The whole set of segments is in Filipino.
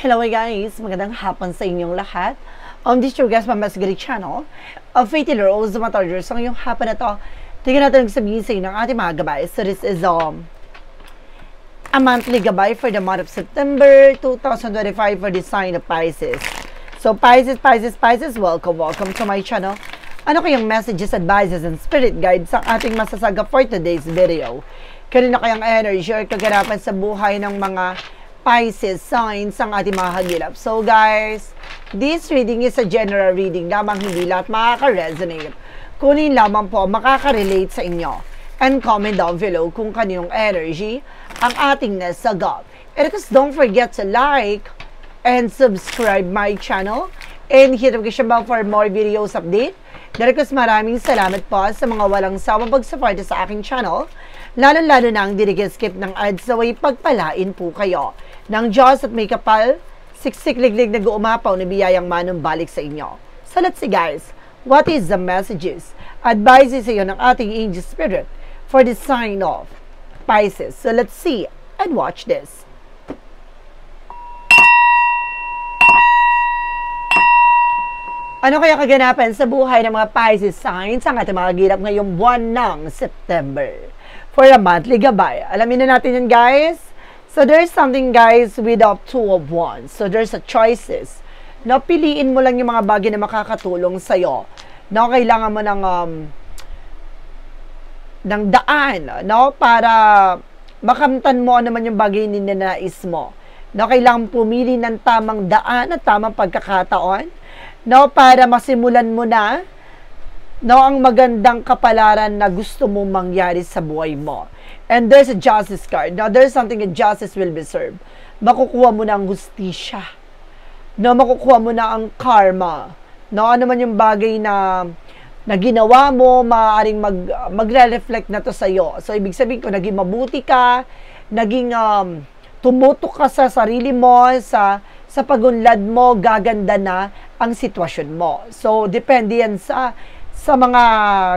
Hello guys! Magandang hapon sa inyong lahat. This is your guys, Mama's Gary Channel of Faith Rose Matarger. So ngayong hapon na to, tingnan natin ang sabihin sa inyo ng ating mga gabay. So this is a monthly gabay for the month of September 2025 for the sign of Pisces. So Pisces, welcome to my channel. Ano kayang messages, advices, and spirit guides ang ating masasaga for today's video? Kanina kayang energy or kaganapan sa buhay ng mga Pisces signs ang ating mga hagilap. So guys, this reading is a general reading lamang, hindi lahat makaka-resonate. Kunin lamang po makaka-relate sa inyo. And comment down below kung kaninong energy ang ating nasagot. And of course, don't forget to like and subscribe my channel and hit the notification bell for more videos update. Of maraming salamat po sa mga walang sawang pag-support sa aking channel. Lalo-lalo na ang skip ng ads, sa way pagpalain po kayo ng Diyos at may kapal, siksik-liglig na guumapaw na biyayang manumbalik sa inyo. So let's see guys, what is the messages, advices sa iyo ng ating angel spirit for the sign of Pisces? So let's see and watch this. Ano kaya kaganapan sa buhay ng mga Pisces signs ang ating mga girap ngayong buwan ng September for a monthly gabay? Alamin na natin yan guys. So there's something guys with the Two of Wands. So there's a choices. No, piliin mo lang yung mga bagay na makakatulong sa'yo. No, kailangan mo ng daan, no, para makamtan mo naman yung bagay na ninanais mo. No, kailangan pumili ng tamang daan at tamang pagkakataon, no, para masimulan mo na, no, ang magandang kapalaran na gusto mong mangyari sa buhay mo. And there's a justice card. Now, there's something that justice will be served. Makukuha mo na ang hustisya. No, makukuha mo na ang karma. No, ano man yung bagay na ginawa mo, maaaring magre-reflect na to sa'yo. So, ibig sabihin ko, naging mabuti ka, naging tumutok ka sa sarili mo, sa pagunlad mo, gaganda na ang sitwasyon mo. So, depende yan sa mga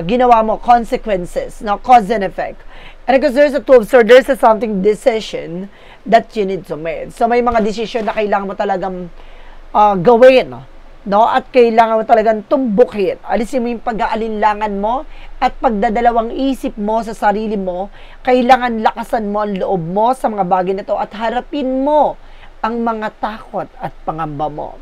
ginawa mo, consequences, no, cause and effect. And because there's a Two of Swords, there's a something decision that you need to make. So, may mga decision na kailangan mo talagang gawin, no? At kailangan mo talagang tumbukin. Alisin mo yung pag-aalinlangan mo at pagdadalawang isip mo sa sarili mo. Kailangan lakasan mo ang loob mo sa mga bagay na to at harapin mo ang mga takot at pangamba mo.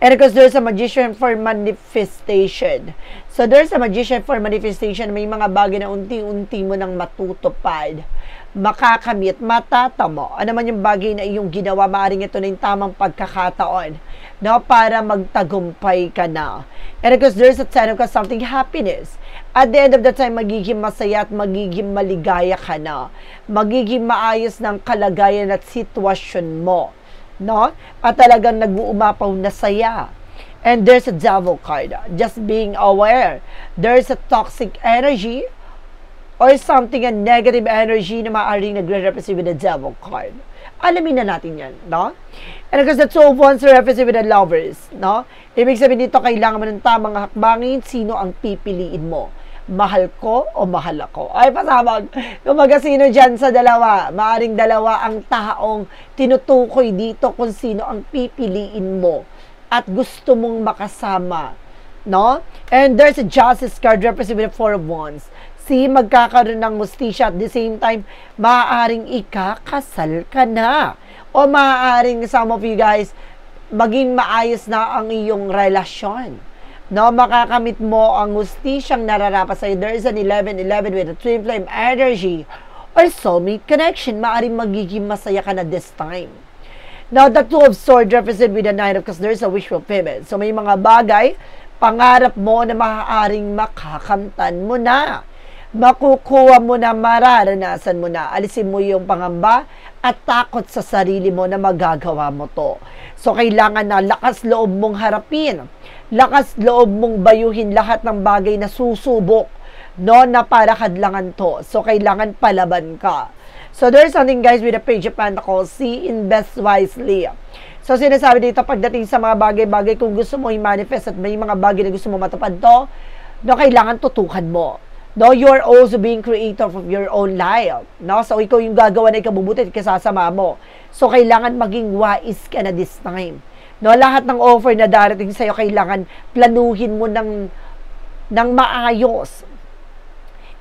And because there's a magician for manifestation. So there's a magician for manifestation. May mga bagay na unti-unti mo nang matutupad, makakamit, matatamo. Ano man yung bagay na iyong ginawa, maaaring ito na yung tamang pagkakataon, no, para magtagumpay ka na. And because there's a time of something happiness. At the end of the time, magiging masaya at magiging maligaya ka na. Magiging maayos ng kalagayan at sitwasyon mo. No? At talagang nag-uumapaw na saya. And there's a devil card. Just being aware. There's a toxic energy or something, a negative energy na maaaring nagre-represent with the devil card. Alamin na natin yan, no? And because the Two of Wands represent with the Lovers, no? Ibig sabihin dito, kailangan mo ng tamang hakbangin, sino ang pipiliin mo? Mahal ko o mahal ako? Ay, pasabag. Kumaga sino dyan sa dalawa? Maaring dalawa ang taong tinutukoy dito kung sino ang pipiliin mo at gusto mong makasama. No? And there's a Justice card representing the Four of Wands. See, magkakaroon ng hustisya at the same time, maaaring ikakasal ka na. O maaaring some of you guys, maging maayos na ang iyong relasyon. No, makakamit mo ang hustisyang nararapat sa'yo. There is an 11-11 with a twin flame energy or soulmate connection. Maaaring magiging masaya ka na this time. Now, the Two of Swords represent with the Nine of Cups. There is a wish fulfillment. So, may mga bagay, pangarap mo na maaaring makakamtan mo na. Makukuha mo na, mararanasan mo na. Alisin mo yung pangamba at takot sa sarili mo na magagawa mo to. So, kailangan na lakas loob mong harapin. Lakas loob mong bayuhin lahat ng bagay na susubok, no, na para kadlangan to. So, kailangan palaban ka. So, there's something guys with the Page of Pentacles. See, invest wisely. So, sinasabi dito, pagdating sa mga bagay-bagay, kung gusto mo i-manifest at may mga bagay na gusto mo matupad to, no, kailangan tutukan mo. No, you're also being creator of your own life. No, so ikaw yung gagawa na ikabubuti at kasasama mo. So kailangan maging wise ka na this time. No, lahat ng offer na darating sa'yo, kailangan planuhin mo ng maayos.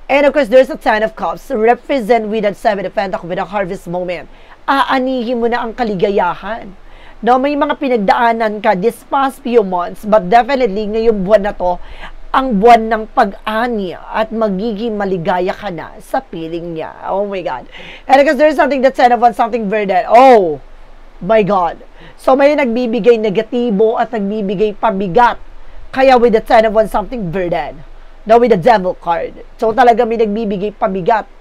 And of course, there's a Ten of Cups, represent with that Seven of Pentacles, with a harvest moment. Aanihin mo na ang kaligayahan. No, may mga pinagdaanan ka this past few months, but definitely ngayong buwan na to, ang buwan ng pag-ani at magiging maligaya ka na sa piling niya. Oh my God. And because there's something that's said about something verdant. Oh my God. So may nagbibigay negatibo at nagbibigay pabigat. Kaya with the Ten of Wands, something verdant. Now with the Devil card. So talaga may nagbibigay pabigat.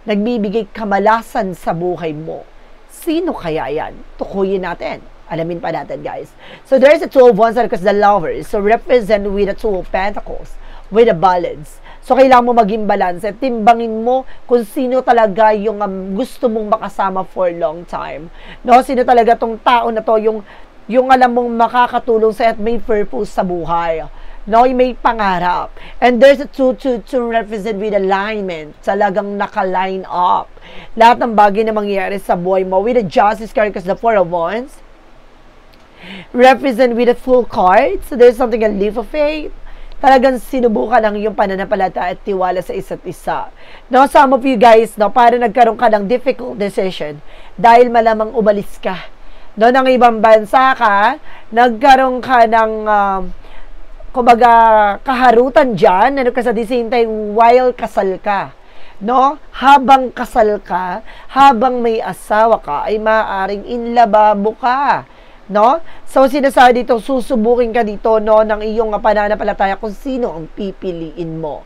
Nagbibigay kamalasan sa buhay mo. Sino kaya yan? Tukuyin natin. Alamin pa natin, guys. So, there's a Two of Wands because the Lovers. So, represent with the Two of Pentacles, with the balance. So, kailangan mo maging balance. Timbangin mo kung sino talaga yung gusto mong makasama for long time. No? Sino talaga tong tao na to, yung alam mong makakatulong sa at may purpose sa buhay. No, may pangarap. And there's a two to represent with alignment. Talagang naka-line up. Lahat ng bagay na mangyayari sa buhay mo. With the Justice card because the Four of Wands represent with a full card. So there's something a leap of faith. Talagang sinubukan ang iyong pananampalataya at tiwala sa isa't isa. No, some of you guys, no, para nagkaroon ka ng difficult decision dahil malamang umalis ka. No, ng ibang bansa ka, nagkaroon ka ng kumbaga kaharutan dyan, ano ka sa the same time while kasal ka. No, habang kasal ka, habang may asawa ka, ay maaaring inlababo ka. No? So, sinasabi dito, susubukin ka dito, no, ng iyong pananampalataya kung sino ang pipiliin mo.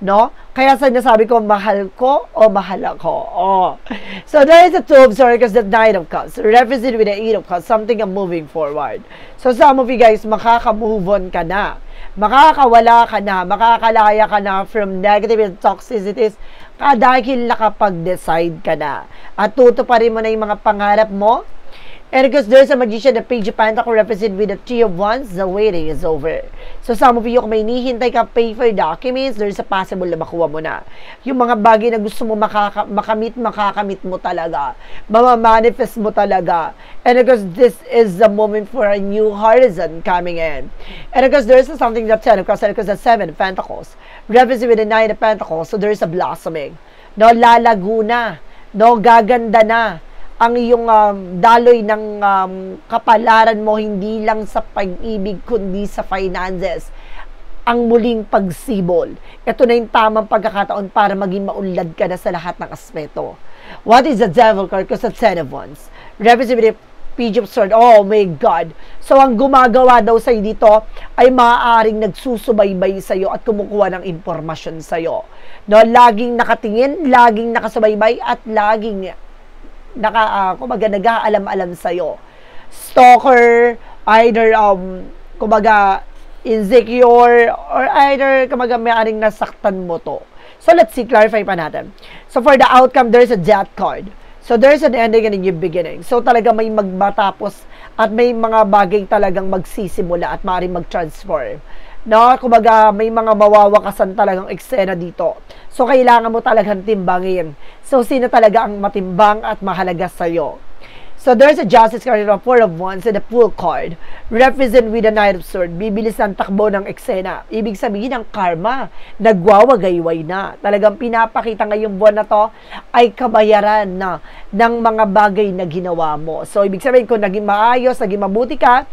No? Kaya sinasabi ko, mahal ko o mahal ako. Oh. So, there is a Two of Swords because the Nine of Cups. Represent with the Eight of Cups, something I'm moving forward. So, some of you guys, makaka-move on ka na. Makakawala ka na. Makakalaya ka na from negative and toxicities dahil nakapag-decide ka na. At tutuparin mo na yung mga pangarap mo. And because there's a Magician, the Page of Pentacles represent with the Three of Wands, the waiting is over. So some of you, kung may hinihintay ka paper documents, there's a possible na makuha mo na. Yung mga bagay na gusto mo makakamit mo talaga. Mamamanifest mo talaga. And because this is the moment for a new horizon coming in. And because there's something that's said, because the Seven of Pentacles represent with the Nine of Pentacles, so there's a blossoming. No, lalago na. No, gaganda na ang iyong daloy ng kapalaran mo, hindi lang sa pag-ibig kundi sa finances, ang muling pagsibol. Ito na yung tamang pagkakataon para maging maunlad ka na sa lahat ng aspeto. What is the Devil card? Because the Ten of Wands represent with the Page of Swords. Oh my God. So ang gumagawa daw sa'yo dito ay maaaring nagsusubaybay sa'yo at kumukuha ng impormasyon sa'yo. No, laging nakatingin, laging nakasubaybay at laging kumbaga nag-aalam-alam sa'yo. Stalker, either kumbaga insecure, or either kumbaga maaaring nasaktan mo to. So let's see, clarify pa natin. So for the outcome, there's a Death card. So there's an ending and a new beginning. So talaga may magmatapos at may mga bagay talagang magsisimula at maaaring mag-transform. No, kumbaga may mga mawawakasan talagang eksena dito. So kailangan mo talagang timbangin. So sino talaga ang matimbang at mahalaga sa iyo? So there's a Justice card, a Four of Wands, and a Fool card. Represent with the Knight of Swords. Bibilis ang takbo ng eksena. Ibig sabihin ang karma, nagwawagayway na. Talagang pinapakita ngayong buwan na to ay kabayaran na ng mga bagay na ginawa mo. So ibig sabihin kung naging maayos, naging mabuti ka,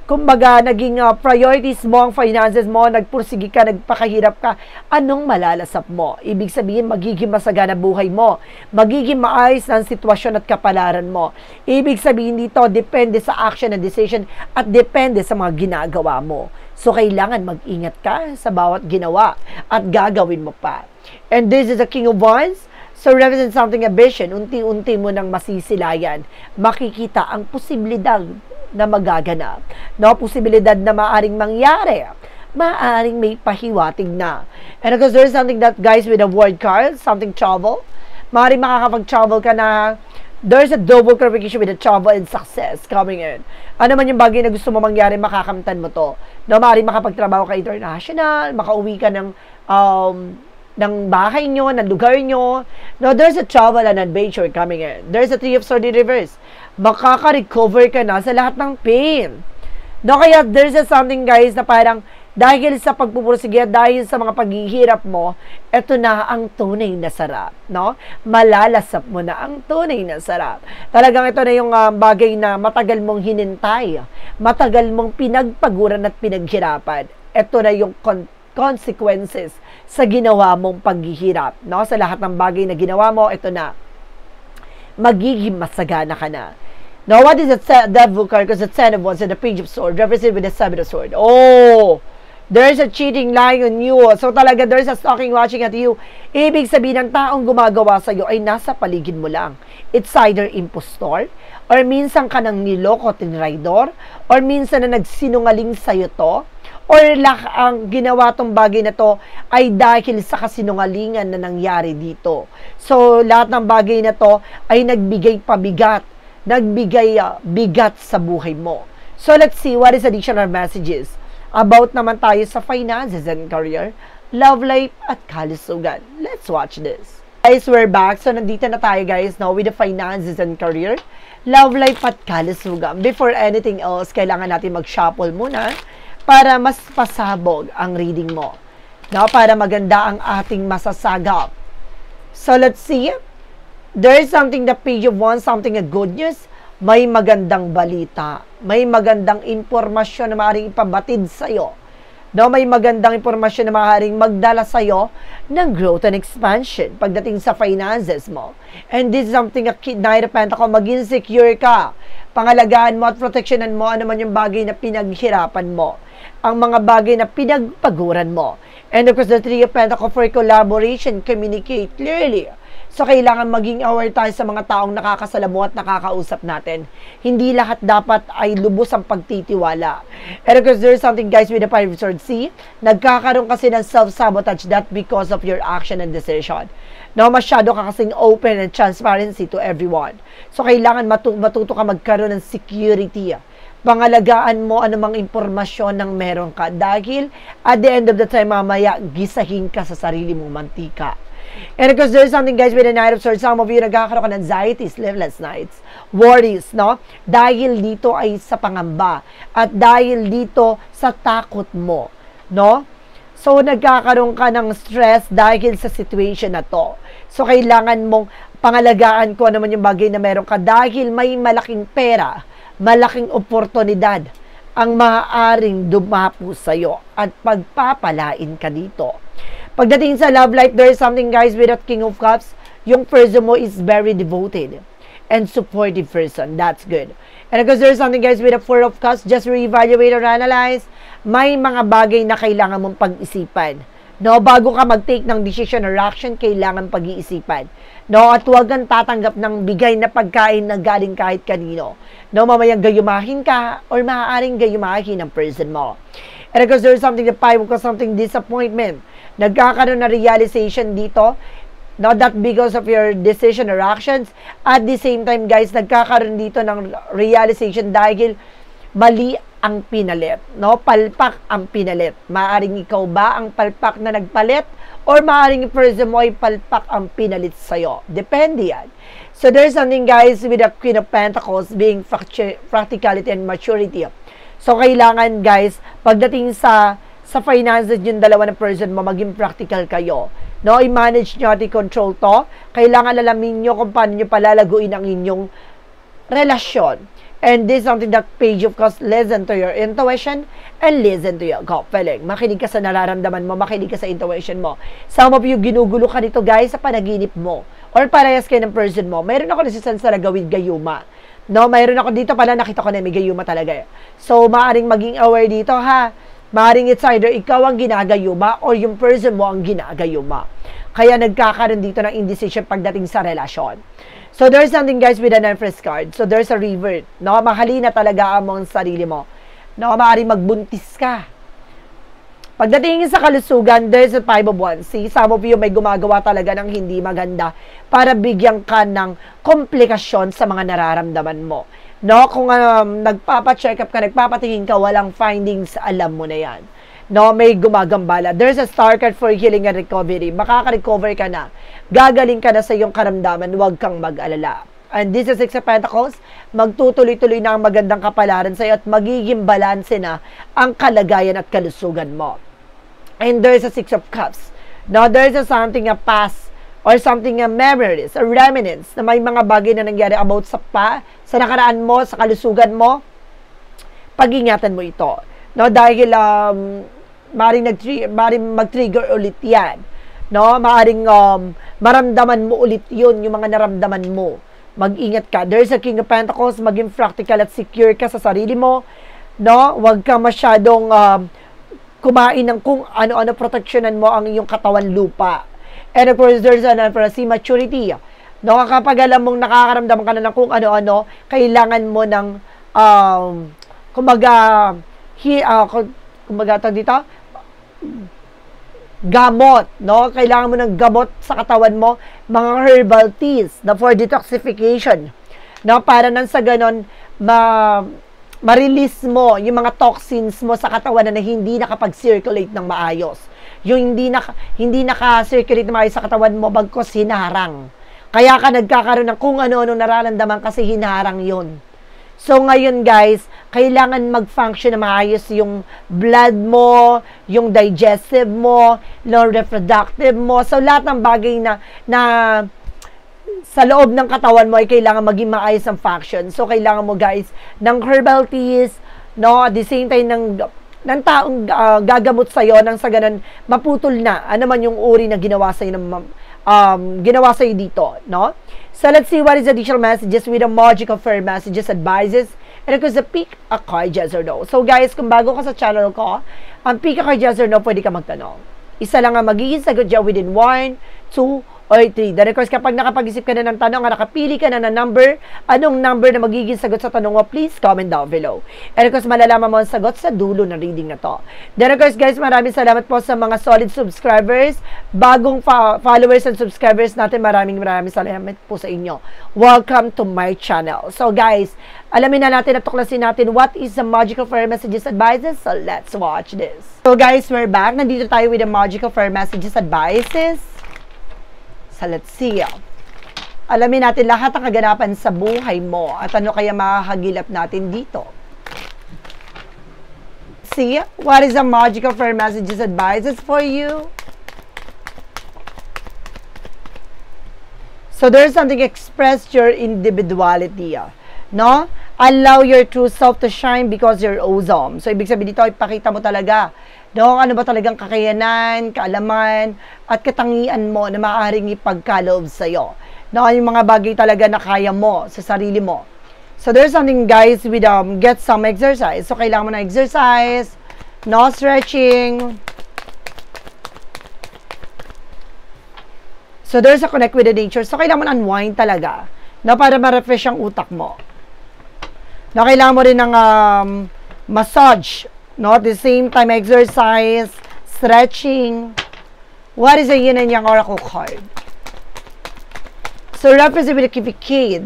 kumbaga, naging priorities mo, ang finances mo, nagpursigi ka, nagpakahirap ka, anong malalasap mo? Ibig sabihin, magiging masagana buhay mo. Magiging maayos ang sitwasyon at kapalaran mo. Ibig sabihin dito, depende sa action and decision at depende sa mga ginagawa mo. So, kailangan mag-ingat ka sa bawat ginawa at gagawin mo pa. And this is the King of Wands. So, represent something, a vision. Unti-unti mo nang masisilayan. Makikita ang posibilidad na magaganap. No, posibilidad na maaring mangyari. Maaring may pahiwatig na. And because there's something that, guys, with a word card, something travel, maaring makakapag-travel ka na, there's a double clarification with the travel and success coming in. Ano man yung bagay na gusto mo mangyari, makakamtan mo to. No, maaring makapagtrabaho ka international, makauwi ka ng ng bahay nyo, ng lugar nyo. No, there's a travel and adventure coming in. There's a Three of Swords in reverse. Makaka-recover ka na sa lahat ng pain. No, kaya there's a something guys na parang dahil sa pagpupursige, dahil sa mga paghihirap mo, eto na ang tunay na sarap, no? Malalasap mo na ang tunay na sarap. Talagang ito na yung bagay na matagal mong hinintay, matagal mong pinagpaguran at pinaghirapan. Ito na yung consequences sa ginawa mong paghihirap, no? Sa lahat ng bagay na ginawa mo, ito na. Magiging masagana ka na. Now, what is the devil card? Because the Ten of Wands and the Page of Swords represented with the Seven of Swords. Oh! There's a cheating lying on you. So talaga there's a stalking watching at you. Ibig sabihin ng taong gumagawa sa iyo ay nasa paligid mo lang. It's either impostor, or minsan ka nang niloko, tinraidor, or minsan na nagsinungaling sa iyo to, or ang ginawa tong bagay na to ay dahil sa kasinungalingan na nangyari dito. So lahat ng bagay na to ay nagbigay pabigat, nagbigay bigat sa buhay mo. So let's see what is additional messages about naman tayo sa finances and career, love life, at kalusugan. Let's watch this. Guys, we're back. So, nandito na tayo guys now with the finances and career, love life, at kalusugan. Before anything else, kailangan natin mag-shuffle muna para mas pasabog ang reading mo. No? Para maganda ang ating masasagap. So, let's see. There is something the Page of Wands, something a good news. May magandang balita, may magandang impormasyon na maaaring ipabatid sa iyo. No, may magandang impormasyon na maaaring magdala sa iyo ng growth and expansion pagdating sa finances mo. And this is something a Knight of Pentacles, maging secure ka. Pangalagaan mo at protectionan mo ano man yung bagay na pinaghirapan mo. Ang mga bagay na pinagpaguran mo. And of course, the Three of Pentacles for collaboration, communicate clearly. So, kailangan maging aware tayo sa mga taong nakakasalamu at nakakausap natin. Hindi lahat dapat ay lubos ang pagtitiwala. And of course, there's something guys with the Five of Swords. See? Nagkakaroon kasi ng self-sabotage, that because of your action and decision. No, masyado ka kasing open and transparency to everyone. So, kailangan matuto ka magkaroon ng security. Pangalagaan mo anumang impormasyon ng meron ka. Dahil, at the end of the time, mamaya, gisahin ka sa sarili mong mantika. And because there's something guys with the Knight of Swords, some of you nagkakaroon ka ng anxiety, sleepless nights, worries, no? Dahil dito ay sa pangamba at dahil dito sa takot mo, no? So, nagkakaroon ka ng stress dahil sa situation na to. So, kailangan mong pangalagaan kung ano man yung bagay na meron ka dahil may malaking pera, malaking oportunidad ang maaaring dumapo sa'yo at pagpapalain ka dito. Pagdating sa love life, there is something guys with that King of Cups. Yung person mo is very devoted and supportive person. That's good. And because there is something guys with the Four of Cups, just reevaluate or analyze. May mga bagay na kailangan mong pag-isipan. No, bago ka mag-take ng decision or action, kailangan pag-iisipan. No, at huwag kang tatanggap ng bigay na pagkain na galing kahit kanino. No, mamayang gayumahin ka or maaaring gayumahin ang person mo. And because there is something that Five of Cups, something disappointment. Nagkakaroon na realization dito, not that because of your decision or actions. At the same time, guys, nagkakaroon dito ng realization dahil mali ang pinalit. No? Palpak ang pinalit. Maaring ikaw ba ang palpak na nagpalit? Or maaring person mo ay palpak ang pinalit sa'yo. Depende yan. So, there's something, guys, with the Queen of Pentacles being practicality and maturity. So, kailangan, guys, pagdating sa finances yung dalawa na person mo, maging practical kayo. No, i-manage nyo at i-control to. Kailangan alamin nyo kung paano nyo palalaguin ang inyong relasyon. And this is something that Page of Cups, listen to your intuition and listen to your gut feeling. Makinig ka sa nararamdaman mo, makinig ka sa intuition mo. Some of you, ginugulo ka dito guys sa panaginip mo. Or parehas kayo ng person mo. Mayroon ako nasisense na gawin gayuma. No, mayroon ako dito pala, nakita ko na may gayuma talaga. So, maaring maging aware dito ha. Maring it's either ikaw ang ginagayuma or yung person mo ang ginagayuma. Kaya nagkakaroon dito ng indecision pagdating sa relasyon. So there's something guys with an Empress card. So there's a revert. No, mahalina talaga ang sarili mo. No, maaaring magbuntis ka. Pagdating sa kalusugan, there's a Five of Wands. See, some of you may gumagawa talaga ng hindi maganda para bigyan ka ng komplikasyon sa mga nararamdaman mo. No, kung nagpapa-check up ka, nagpapatingin ka, walang findings, alam mo na yan. no, may gumagambala. There's a star card for healing and recovery. Makaka-recover ka na. Gagaling ka na sa iyong karamdaman. Huwag kang mag-alala. And this is Six of Pentacles. Magtutuloy-tuloy na ang magandang kapalaran sa iyo at magiging balanse na ang kalagayan at kalusugan mo. And there's a Six of Cups. Now, there's a something, a past, or something, a memories, a remnants, na may mga bagay na nangyari about sa nakaraan mo, sa kalusugan mo. Pag-ingatan mo ito. No, dahil maring mag-trigger ulit yan. No, maring maramdaman mo ulit yun, yung mga naramdaman mo. Mag-ingat ka. There's a King of Pentacles, maging practical at secure ka sa sarili mo. No, huwag ka masyadong kumain ng kung ano-ano, proteksyonan mo ang iyong katawan lupa. And of course, there's an Empress maturity. No, kapag alam mong nakakaramdam ka na ng kung ano-ano, kailangan mo ng kumbaga tawag dito, gamot, no? Kailangan mo ng gamot sa katawan mo, mga herbal teas na for detoxification, no? Para nang sa ganon, ma-release mo yung mga toxins mo sa katawan na hindi nakapag-circulate ng maayos. Yung hindi naka-circulate ng maayos sa katawan mo, bagkos hinarang. Kaya ka nagkakaroon ng kung ano-ano nararamdaman kasi hinarang yun. So, ngayon guys, kailangan mag-function na maayos yung blood mo, yung digestive mo, yung reproductive mo. So, lahat ng bagay na sa loob ng katawan mo ay kailangan maging maayos ang function. So, kailangan mo guys ng herbal teas, no? At the same time, ng taong gagamot sa'yo, nang sa ganun, maputol na. Ano man yung uri na ginawa sa'yo dito, no? So, let's see what is additional messages with the magical fairy messages, advices, and of course, pick a card, yes or no. So, guys, kung bago ka sa channel ko, ang pick a card, yes or no, pwede ka magtanong. Isa lang ang magiging sagot dyan within 1, 2, or 3. Then, of course, kapag nakapag-isip ka na ng tanong, nakapili ka na ng number, anong number na magiging sagot sa tanong mo, please comment down below. And of course, malalaman mo ang sagot sa dulo ng reading na to. Then, of course, guys, maraming salamat po sa mga solid subscribers, bagong followers and subscribers natin. Maraming salamat po sa inyo. Welcome to my channel. So, guys, alamin na natin at tuklasin natin what is the magical fairy messages advices. So, let's watch this. So, guys, we're back. Nandito tayo with the magical fairy messages advices. So, let's see. Alamin natin lahat ng kaganapan sa buhay mo at ano kaya makakagilap natin dito. See, what is the magical fairy messages advices for you? So, there's something, express your individuality. No? Allow your true self to shine because you're awesome. So, ibig sabihin dito, ipakita mo talaga, no, ano ba talagang kakayanan, kaalaman, at katangian mo na maaaring ipagkaloob sa'yo. No, yung mga bagay talaga na kaya mo sa sarili mo. So, there's something, guys, with get some exercise. So, kailangan mo na exercise, no, stretching. So, there's a connect with the nature. So, kailangan mo na unwind talaga, no, para ma-refresh ang utak mo. No, kailangan mo rin ng massage, no, at the same time, exercise, stretching. What is a yin and yang oracle card? So, represent with a kid.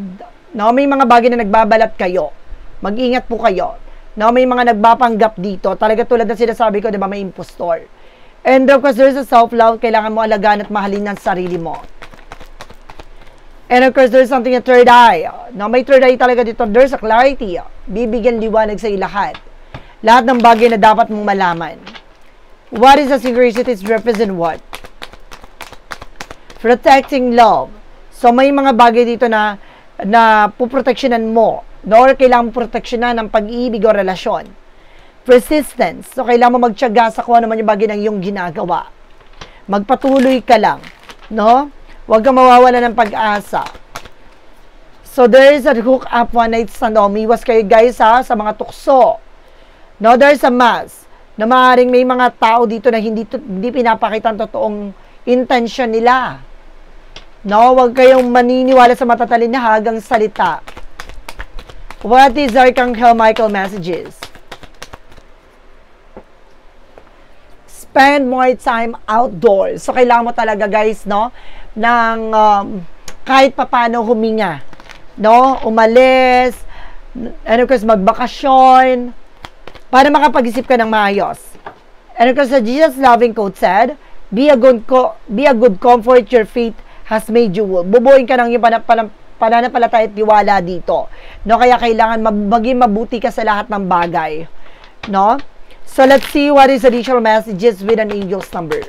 No, may mga bagay na nagbabalat kayo. Mag-ingat po kayo. No, may mga nagbapanggap dito. Talaga tulad na sinasabi ko, di ba, may impostor. And of course, there's a self-love. Kailangan mo alagaan at mahalin ng sarili mo. And of course, there's something, a third eye. No, may third eye talaga dito. There's a clarity. Bibigyan liwanag sa lahat. Lahat ng bagay na dapat mong malaman. What is the synchronicities represent what? Protecting love. So, may mga bagay dito na puproteksyonan mo. No? Or kailangan mo proteksyonan ng pag-ibig o relasyon. Persistence. So, kailangan mo magtiyaga sa kung ano man yung bagay ng iyong ginagawa. Magpatuloy ka lang. No? Huwag kang mawawala ng pag-asa. So, there is a hook up one night stand. Umiwas kayo guys sa mga tukso. No, there's a mask. Na maaaring may mga tao dito na hindi pinapakita ang totoong intention nila. No, huwag kayong maniniwala sa matatalinhagang salita. What is Archangel Michael messages? Spend more time outdoors. So, kailangan mo talaga guys, no, ng kahit papano huminga. No, umalis, and of course, magbakasyon, para makapag-isip ka ng maayos. And because the Jesus loving quote said, be a good comfort, your faith has made you whole. Bubuin ka ng yung pananampalataya at tiwala dito. No, kaya kailangan maging mabuti ka sa lahat ng bagay. No? So let's see what is additional messages with an angel's number.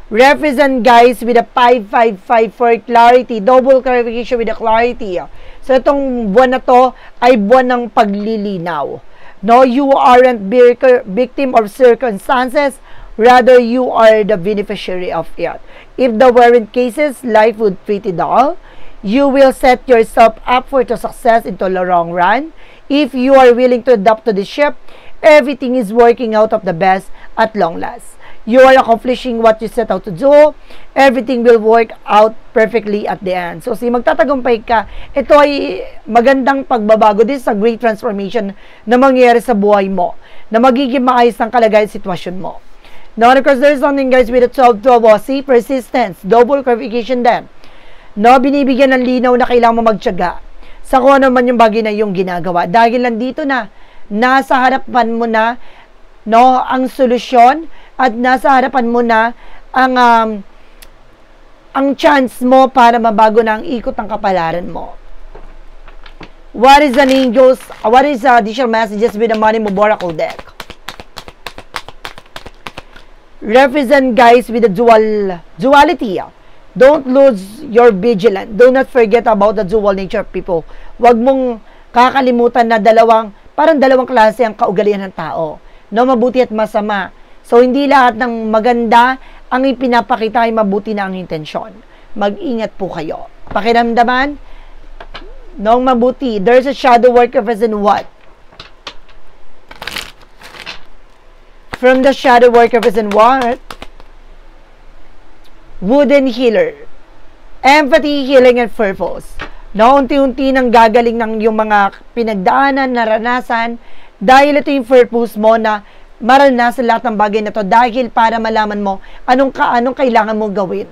Represent guys with a 555 for clarity, double clarification with a clarity. So itong buwan na to ay buwan ng paglilinaw. No, you aren't victim of circumstances, rather you are the beneficiary of it. If there weren't cases, life would pretty dull. You will set yourself up for the success into the long run. If you are willing to adapt to the ship, everything is working out of the best at long last. You are accomplishing what you set out to do. Everything will work out perfectly at the end. So, magtatagumpay ka. Ito ay magandang pagbabago. This is a great transformation na mangyayari sa buhay mo. Na magiging maayos ng kalagayan sitwasyon mo. Now, of course, there's something guys with a 12-12. See, persistence, double clarification din. No, binibigyan ng linaw na kailangan mo magtiyaga sa kung ano man yung bagay na yung ginagawa. Dahil nandito na, nasa harapan mo na, no, ang solusyon at nasa harapan mo na ang chance mo para mabago na ang ikot ng kapalaran mo. What is an angel's, what is additional messages with the Money Move Oracle deck? Represent guys with the duality. Don't lose your vigilance. Do not forget about the dual nature of people. Huwag mong kakalimutan na parang dalawang klase ang kaugalian ng tao. No, mabuti at masama. So, hindi lahat ng maganda ang ipinapakita ay mabuti na ang intensyon. Mag-ingat po kayo. Pakiramdaman, nung mabuti, there's a shadow work represent what? From the shadow work represent what? Wooden healer. Empathy, healing, and purpose. No, unti-unti nang gagaling ng yung mga pinagdaanan, naranasan, dahil ito yung purpose mo na maranasan lahat ng bagay na to dahil para malaman mo anong kailangan mo gawin.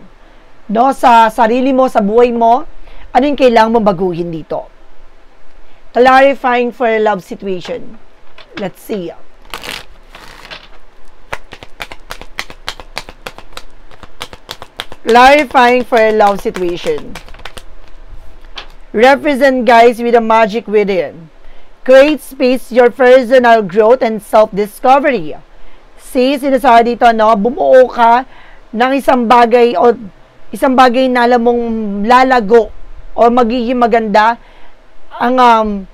No, sa sarili mo, sa buhay mo, ano yung kailangan mo baguhin dito. Clarifying for a love situation. Let's see. Clarifying for a love situation. Represent guys with a magic within. Create space your personal growth and self-discovery. See, sinasabi dito, no, bumuo ka ng isang bagay na alam mong lalago o magiging maganda ang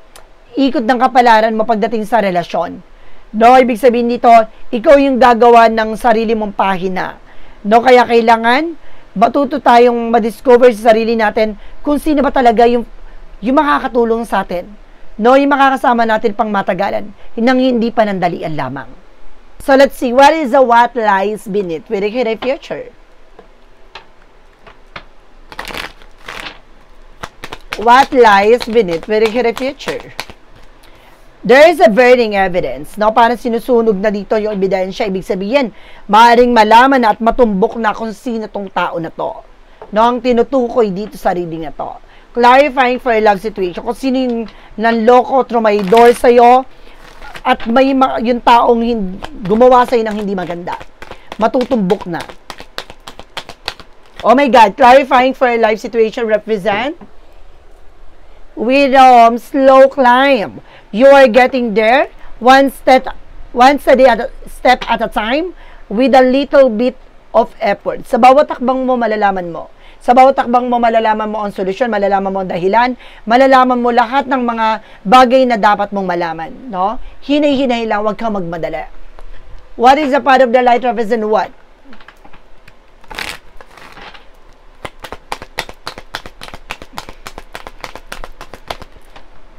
ikot ng kapalaran mo pagdating sa relasyon. No, ibig sabihin dito, ikaw yung gagawa ng sarili mong pahina. No, kaya kailangan matuto tayong ma-discover sa sarili natin kung sino ba talaga yung makakatulong sa atin. No, yung makakasama natin pang matagalan, hindi panandalian lamang. So, let's see, what is what lies beneath with the future? What lies beneath with the future? There is a burning evidence. No, parang sinusunog na dito yung ebidensya. Ibig sabihin, maaaring malaman na at matumbok na kung sino tong tao na to. No, ang tinutukoy dito sa reading na to. Clarifying for a love situation. Kung sino yung nanloko, trumaydor sa'yo, at may yung taong gumawa sa'yo ng hindi maganda. Matutumbok na. Oh my God. Clarifying for a life situation represent with slow climb. You are getting there one step at a time with a little bit of effort. Sa bawat takbang mo, malalaman mo. Sa bawat takbang mo, malalaman mo ang solusyon, malalaman mo ang dahilan, malalaman mo lahat ng mga bagay na dapat mong malaman. No? Hinay-hinay lang, huwag kang magmadali. What is the part of the light represent what?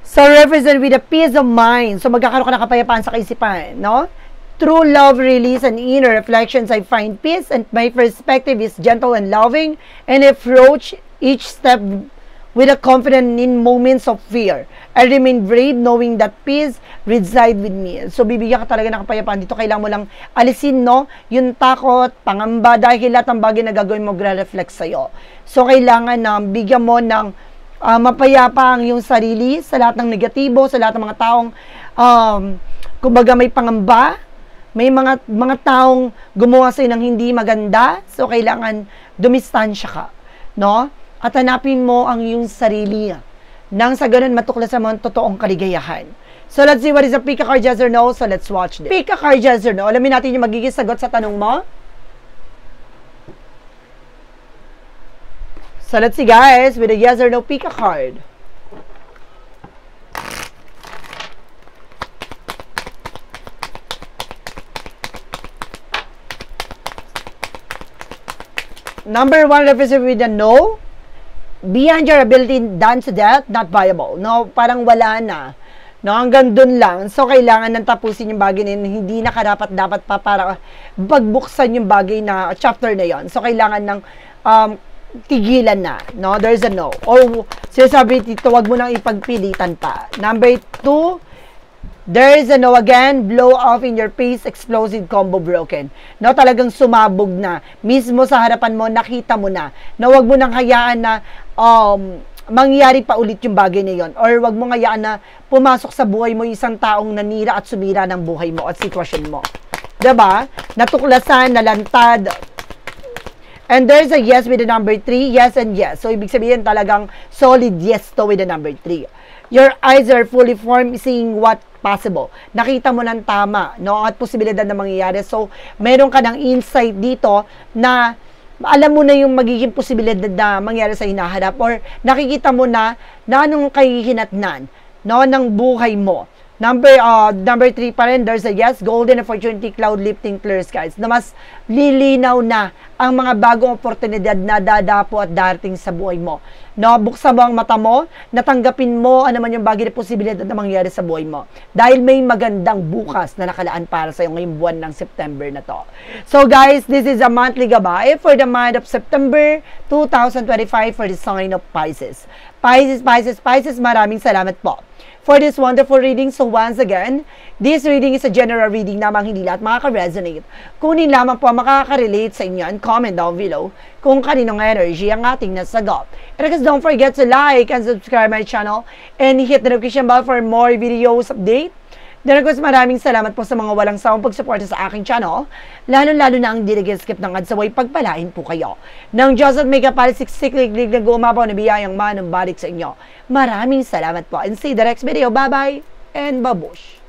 So, represent with a peace of mind. So, magkakaroon ka ng kapayapaan sa kaisipan. No? Through love, release, and inner reflections, I find peace, and my perspective is gentle and loving, and approach each step with a confidence in moments of fear. I remain brave knowing that peace resides with me. So, bibigyan ka talaga ng kapayapaan dito. Kailangan mo lang alisin, no, yung takot, pangamba, dahil lahat ng bagay na gagawin mo, reflect sa'yo. So, kailangan na bigyan mo ng mapayapa ang iyong sarili sa lahat ng negatibo, sa lahat ng mga taong kumbaga may pangamba, may mga taong gumawa sa'yo ng hindi maganda, so kailangan dumistansya ka, no? At hanapin mo ang iyong sarili nang sa ganun matuklasan mo ang totoong kaligayahan. So let's see what is a pick a card, yes or no. So let's watch this. Pick a card, yes or no. Alamin natin yung magiging sagot sa tanong mo. So let's see guys, with a yes or no, pick a card. Number 1 represent with a no. Beyond your ability, done to death, not viable. No, parang wala na. No, hanggang dun lang. So, kailangan nang tapusin yung bagay na yun. Hindi na dapat pa para pagbuksan yung bagay na chapter na yon. So, kailangan ng tigilan na. No, there's a no. Or, sinasabi dito, wag mo nang ipagpilitan pa. Number 2, there is a no again, blow off in your face, explosive combo broken. No, talagang sumabog na. Mismo sa harapan mo, nakita mo na. No, wag mo nang hayaan na mangyari pa ulit yung bagay na yon. Or wag mo hayaan na pumasok sa buhay mo isang taong nanira at sumira ng buhay mo at sitwasyon mo. Diba? Natuklasan, nalantad. And there's a yes with the number 3. Yes and yes. So, ibig sabihin talagang solid yes to with the number 3. Your eyes are fully formed, seeing what possible. Nakita mo ng tama, no? At posibilidad na mangyayari. So, meron ka ng insight dito na alam mo na yung magiging posibilidad na mangyari sa hinaharap or nakikita mo na anong kahihinatnan, no, ng buhay mo. Number 3 pa rin, there's a yes, golden opportunity, cloud lifting, clear skies. Na mas lilinaw na ang mga bagong oportunidad na dadapo at darating sa buhay mo. No, buksan mo ang mata mo, natanggapin mo ano man yung bagay na posibilidad na mangyari sa buhay mo. Dahil may magandang bukas na nakalaan para sa iyo ngayong buwan ng September na to. So guys, this is a monthly gabay for the month of September 2025 for the sign of Pisces. Pisces, maraming salamat po for this wonderful reading. So once again, this reading is a general reading namang hindi lahat makaka-resonate. Kunin lamang po makaka-relate sa inyo and comment down below kung kaninong energy ang ating nasagot. And guys, don't forget to like and subscribe my channel and hit the notification bell for more videos update. Then of course, maraming salamat po sa mga walang sawang pagsuporta sa aking channel, lalo-lalo na ang dinag-skip ng ads away, pagpalain po kayo ng Diyos at may kapalit siksik-liglig na gumabaw na biyayang manang balik sa inyo. Maraming salamat po and see you the next video. Bye-bye and babush!